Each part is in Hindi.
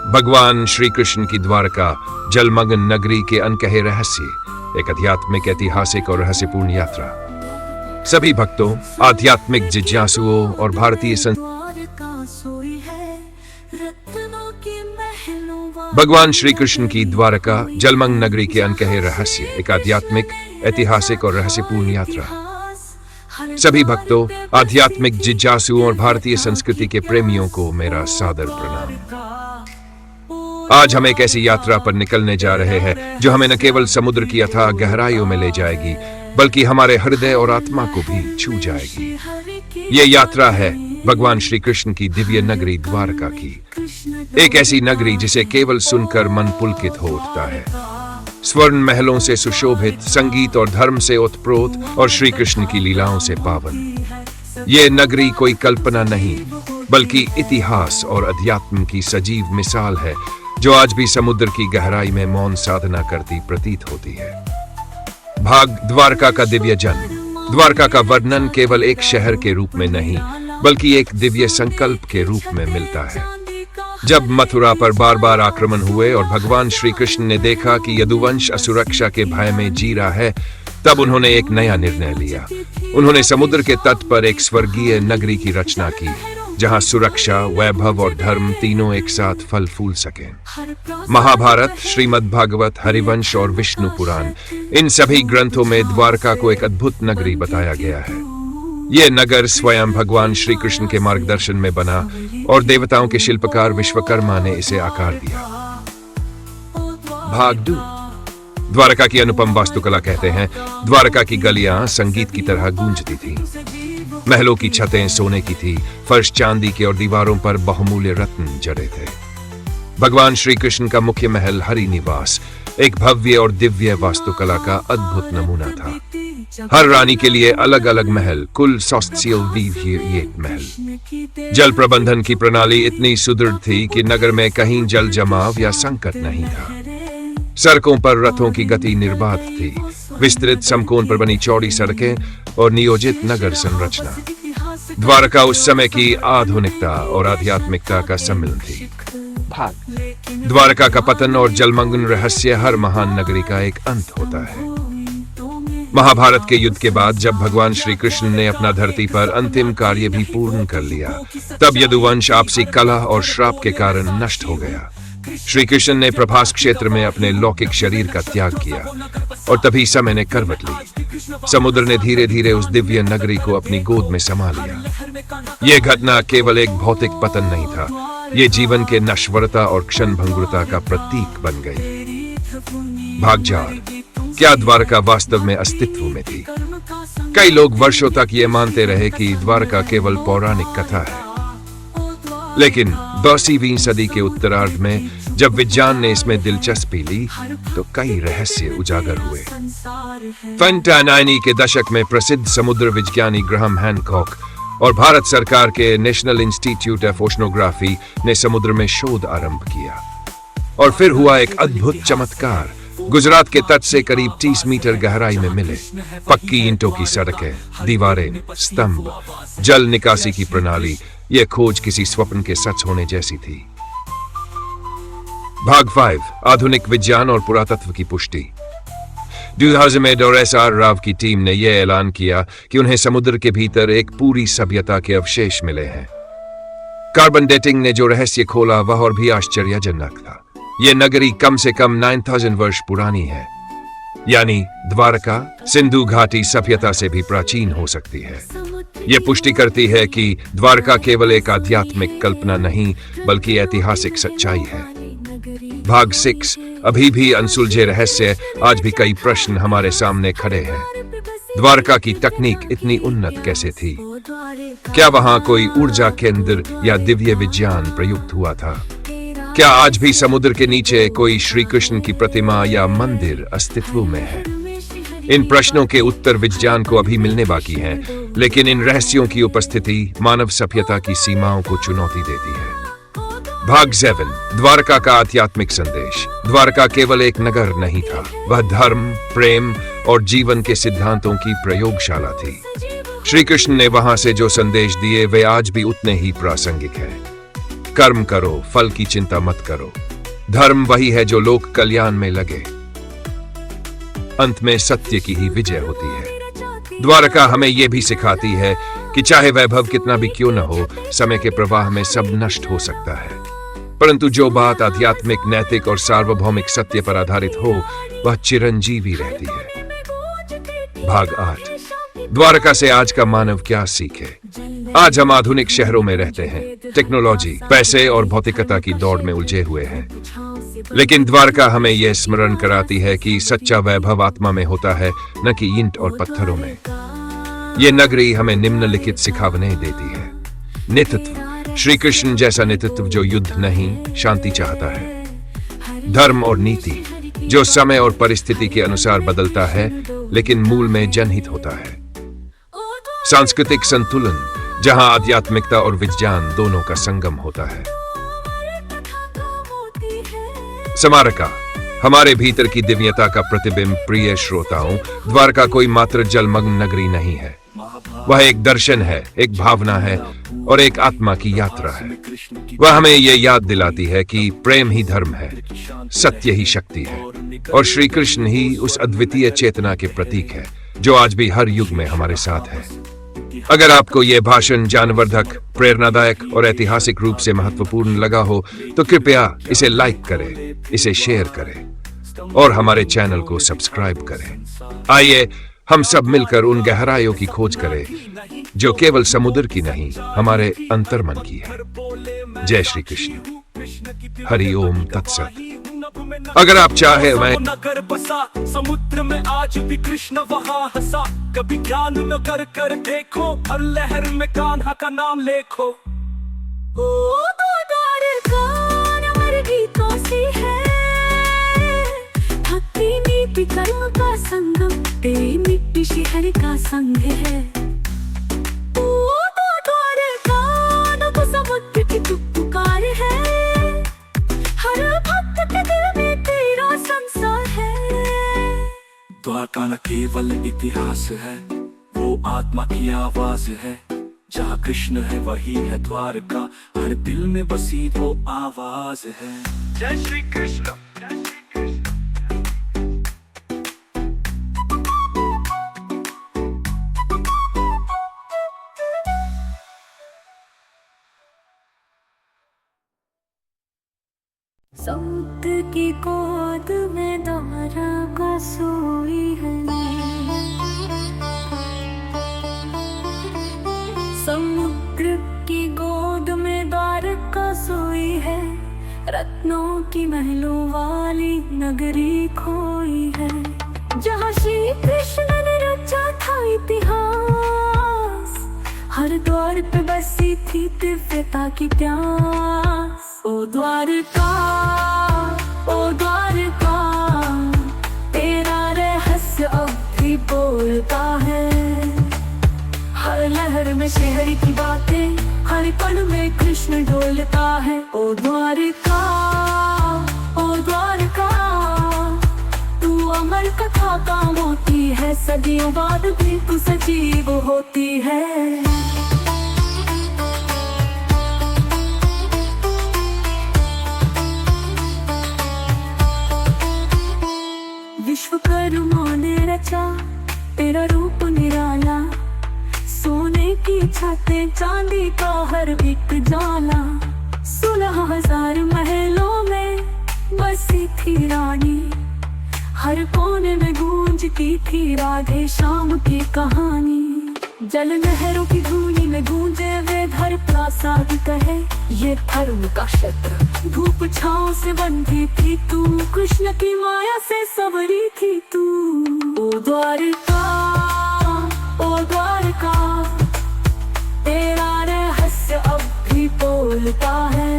भगवान श्री कृष्ण की द्वारका जलमग्न नगरी के अनकहे रहस्य, एक आध्यात्मिक, ऐतिहासिक और रहस्यपूर्ण यात्रा। सभी भक्तों, आध्यात्मिक जिज्ञासुओं और भारतीय भगवान श्री कृष्ण की द्वारका जलमग्न नगरी के अनकहे रहस्य, एक आध्यात्मिक, ऐतिहासिक और रहस्यपूर्ण यात्रा। सभी भक्तों, आध्यात्मिक जिज्ञासुओं और भारतीय संस्कृति के प्रेमियों को मेरा सादर प्रणाम। आज हम एक ऐसी यात्रा पर निकलने जा रहे हैं जो हमें न केवल समुद्र की अथाह गहराइयों में ले जाएगी, बल्कि हमारे हृदय और आत्मा को भी छू जाएगी। ये यात्रा है भगवान श्री कृष्ण की दिव्य नगरी द्वारका की, एक ऐसी नगरी जिसे केवल सुनकर मन पुलकित हो उठता है। स्वर्ण महलों से सुशोभित, संगीत और धर्म से ओतप्रोत और श्री कृष्ण की लीलाओं से पावन। ये नगरी कोई कल्पना नहीं, बल्कि इतिहास और अध्यात्म की सजीव मिसाल है, जो आज भी समुद्र की गहराई में मौन साधना करती प्रतीत होती है। भाग द्वारका का दिव्य जन्म। द्वारका का वर्णन केवल एक शहर के रूप में नहीं, बल्कि एक दिव्य संकल्प के रूप में मिलता है। जब मथुरा पर बार बार आक्रमण हुए और भगवान श्री कृष्ण ने देखा कि यदुवंश असुरक्षा के भय में जी रहा है, तब उन्होंने एक नया निर्णय लिया। उन्होंने समुद्र के तट पर एक स्वर्गीय नगरी की रचना की, जहां सुरक्षा, वैभव और धर्म तीनों एक साथ फल फूल सके। महाभारत, श्रीमद् भागवत, हरिवंश और विष्णु पुराण, इन सभी ग्रंथों में द्वारका को एक अद्भुत नगरी बताया गया है। यह नगर स्वयं भगवान श्री कृष्ण के मार्गदर्शन में बना और देवताओं के शिल्पकार विश्वकर्मा ने इसे आकार दिया। भाग 2। द्वारका की अनुपम वास्तुकला। कहते हैं द्वारका की गलियां संगीत की तरह गूंजती थीं। महलों की छतें सोने की थी, फर्श चांदी के और दीवारों पर बहुमूल्य रत्न जड़े थे। भगवान श्री कृष्ण का मुख्य महल हरि निवास एक भव्य और दिव्य वास्तुकला का अद्भुत नमूना था। हर रानी के लिए अलग अलग महल, कुल 124 महल। जल प्रबंधन की प्रणाली इतनी सुदृढ़ थी कि नगर में कहीं जल जमाव या संकट नहीं था। सड़कों पर रथों की गति निर्बाध थी। विस्तृत समकोण पर बनी चौड़ी सड़कें और नियोजित नगर संरचना। द्वारका उस समय की आधुनिकता और आध्यात्मिकता का सम्मिलन थी। द्वारका का पतन और जलमग्न रहस्य। हर महान नगरी का एक अंत होता है। महाभारत के युद्ध के बाद जब भगवान श्री कृष्ण ने अपना धरती पर अंतिम कार्य भी पूर्ण कर लिया, तब यदुवंश आपसी कलह और श्राप के कारण नष्ट हो गया। श्री कृष्ण ने प्रभास क्षेत्र में अपने लौकिक शरीर का त्याग किया और तभी समय ने करवट ली। समुद्र ने धीरे धीरे उस दिव्य नगरी को अपनी गोद में समा लिया। यह घटना केवल एक भौतिक पतन नहीं था, ये जीवन के नश्वरता और क्षणभंगुरता का प्रतीक बन गई। भाग 4। क्या द्वारका वास्तव में अस्तित्व में थी? कई लोग वर्षों तक ये मानते रहे कि द्वारका केवल पौराणिक कथा है, लेकिन 10वीं सदी के उत्तरार्ध में जब विज्ञान ने इसमें दिलचस्पी ली, तो कई रहस्य उजागर हुए। 1990 के दशक में प्रसिद्ध समुद्र विज्ञानी ग्राहम हैनकॉक और भारत सरकार के नेशनल इंस्टीट्यूट ऑफ ओशनोग्राफी ने समुद्र में शोध आरंभ किया। और फिर हुआ एक अद्भुत चमत्कार। गुजरात के तट से करीब 30 मीटर गहराई में मिले पक्की ईंटों की सड़कें, दीवारें, स्तंभ, जल निकासी की प्रणाली। यह खोज किसी स्वप्न के सच होने जैसी थी। भाग 5। आधुनिक विज्ञान और पुरातत्व की पुष्टि। 2000 में SR राव की टीम ने यह ऐलान किया कि उन्हें समुद्र के भीतर एक पूरी सभ्यता के अवशेष मिले हैं। कार्बन डेटिंग ने जो रहस्य खोला, वह और भी आश्चर्यजनक था। यह नगरी कम से कम 9000 वर्ष पुरानी है, यानी द्वारका सिंधु घाटी सभ्यता से भी प्राचीन हो सकती है। यह पुष्टि करती है कि द्वारका केवल एक आध्यात्मिक कल्पना नहीं, बल्कि ऐतिहासिक सच्चाई है। भाग 6। अभी भी अनसुलझे रहस्य। आज भी कई प्रश्न हमारे सामने खड़े हैं। द्वारका की तकनीक इतनी उन्नत कैसे थी? क्या वहां कोई ऊर्जा केंद्र या दिव्य विज्ञान प्रयुक्त हुआ था? क्या आज भी समुद्र के नीचे कोई श्री कृष्ण की प्रतिमा या मंदिर अस्तित्व में है? इन प्रश्नों के उत्तर विज्ञान को अभी मिलने बाकी हैं, लेकिन इन रहस्यों की उपस्थिति मानव सभ्यता की सीमाओं को चुनौती देती है। भाग 7। द्वारका का आध्यात्मिक संदेश। द्वारका केवल एक नगर नहीं था, वह धर्म, प्रेम और जीवन के सिद्धांतों की प्रयोगशाला थी। श्री कृष्ण ने वहां से जो संदेश दिए, वे आज भी उतने ही प्रासंगिक हैं। कर्म करो, फल की चिंता मत करो। धर्म वही है जो लोक कल्याण में लगे। अंत में सत्य की ही विजय होती है। द्वारका हमें यह भी सिखाती है कि चाहे वैभव कितना भी क्यों न हो, समय के प्रवाह में सब नष्ट हो सकता है, परंतु जो बात आध्यात्मिक, नैतिक और सार्वभौमिक सत्य पर आधारित हो, वह चिरंजीवी रहती है। भाग 8। द्वारका से आज का मानव क्या सीखे। आज हम आधुनिक शहरों में रहते हैं, टेक्नोलॉजी, पैसे और भौतिकता की दौड़ में उलझे हुए हैं, लेकिन द्वारका हमें यह स्मरण कराती है कि सच्चा वैभव आत्मा में होता है, न कि ईंट और पत्थरों में। यह नगरी हमें निम्नलिखित सिखावने देती है। नेतृत्व, श्री कृष्ण जैसा नेतृत्व जो युद्ध नहीं, शांति चाहता है। धर्म और नीति, जो समय और परिस्थिति के अनुसार बदलता है, लेकिन मूल में जनहित होता है। सांस्कृतिक संतुलन, जहां आध्यात्मिकता और विज्ञान दोनों का संगम होता है। स्मारका, हमारे भीतर की दिव्यता का प्रतिबिंब। प्रिय श्रोताओं, द्वारका कोई मात्र जलमग्न नगरी नहीं है, वह एक दर्शन है, एक भावना है और एक आत्मा की यात्रा है। वह हमें यह याद दिलाती है कि प्रेम ही धर्म है, सत्य ही शक्ति है और श्री कृष्ण ही उस अद्वितीय चेतना के प्रतीक है जो आज भी हर युग में हमारे साथ है। अगर आपको यह भाषण ज्ञानवर्धक, प्रेरणादायक और ऐतिहासिक रूप से महत्वपूर्ण लगा हो तो कृपया इसे लाइक करें, इसे शेयर करें और हमारे चैनल को सब्सक्राइब करें। आइए हम सब मिलकर उन गहराइयों की खोज करें जो केवल समुद्र की नहीं, हमारे अंतर्मन की है। जय श्री कृष्ण। हरि ओम तत्सत। अगर आप चाहे मैं नगर बसा समुद्र में, आज भी कृष्ण वहाँ हंसा। कभी ज्ञान नगर कर देखो, हर लहर में कान्हा का नाम लेखो। ओ द्वारका अमर गीतों से है, भक्ति नीति कर्म का संगम, तेरी मिट्टी शहर का संग है। ओ द्वारका नभ समुद्र की तू पुकार है, हर भक्त के दिल में तेरा संसार है। द्वारका न केवल इतिहास है, वो आत्मा की आवाज है। जहाँ कृष्ण है वही है द्वारका, हर दिल में बसी वो आवाज है। जय श्री कृष्ण। समुद्र की गोद में द्वारका सोई है, समुद्र की गोद में द्वारका सोई है। रत्नों की महलों वाली नगरी खोई है, जहाँ श्री कृष्ण ने रचा था इतिहास। हर द्वार पे बसी थी दिव्यता की प्यास। ओ द्वारका, ओ द्वारका, तेरा रहस्य अब भी बोलता है। हर लहर में शहर की बातें, हर पल में कृष्ण डोलता है। ओ द्वारका, ओ द्वारका, तू अमर कथा का मोती है, सदियों बाद भी तू सजीव होती है। विश्वकर्मा ने रचा तेरा रूप निराला, सोने की छतें, चांदी का हर एक जाला। 16,000 महलों में बसी थी रानी, हर कोने में गूंजती थी राधे श्याम की कहानी। जल नहरों की धूनी में गूंजे वेद प्रासाद कहे, ये धर्म का क्षेत्र। धूप छांव से बंधी थी तू, कृष्ण की माया से संवरी थी तू। ओ द्वारका, ओ द्वारका, तेरा रहस्य अब भी बोलता है।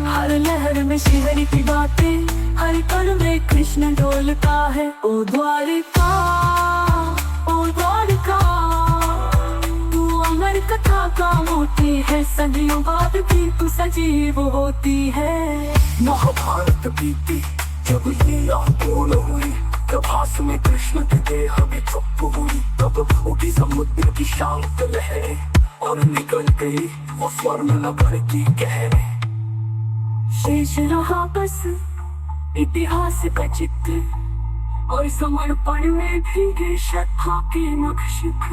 हर लहर में शिहर की बातें, हर पल में कृष्ण डोलता है। ओ द्वारका, ओ द्वारका, तू अमर कथा का मोती है, सदियों बाद भी तू सजीव होती है। महाभारत बीती जब ये आंदोलन हुई, तब हाथ में कृष्ण की देह भी चुप हुई। तब उठी समुद्र की शांत लहरें, और निकल गई वो स्वर्ण नगर की गहरे। शेष रहा बस इतिहास का चित्र और समर्पण में भीगे श्रद्धा के नक्शिख।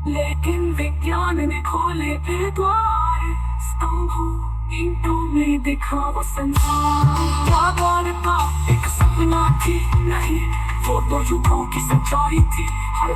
लेकिन विज्ञान ने खोले थे द्वार, स्तंभों ईंटों में दिखा वो संसार। क्या द्वारका एक सपना थी नहीं, वो तो युगों की सच्चाई थी। हर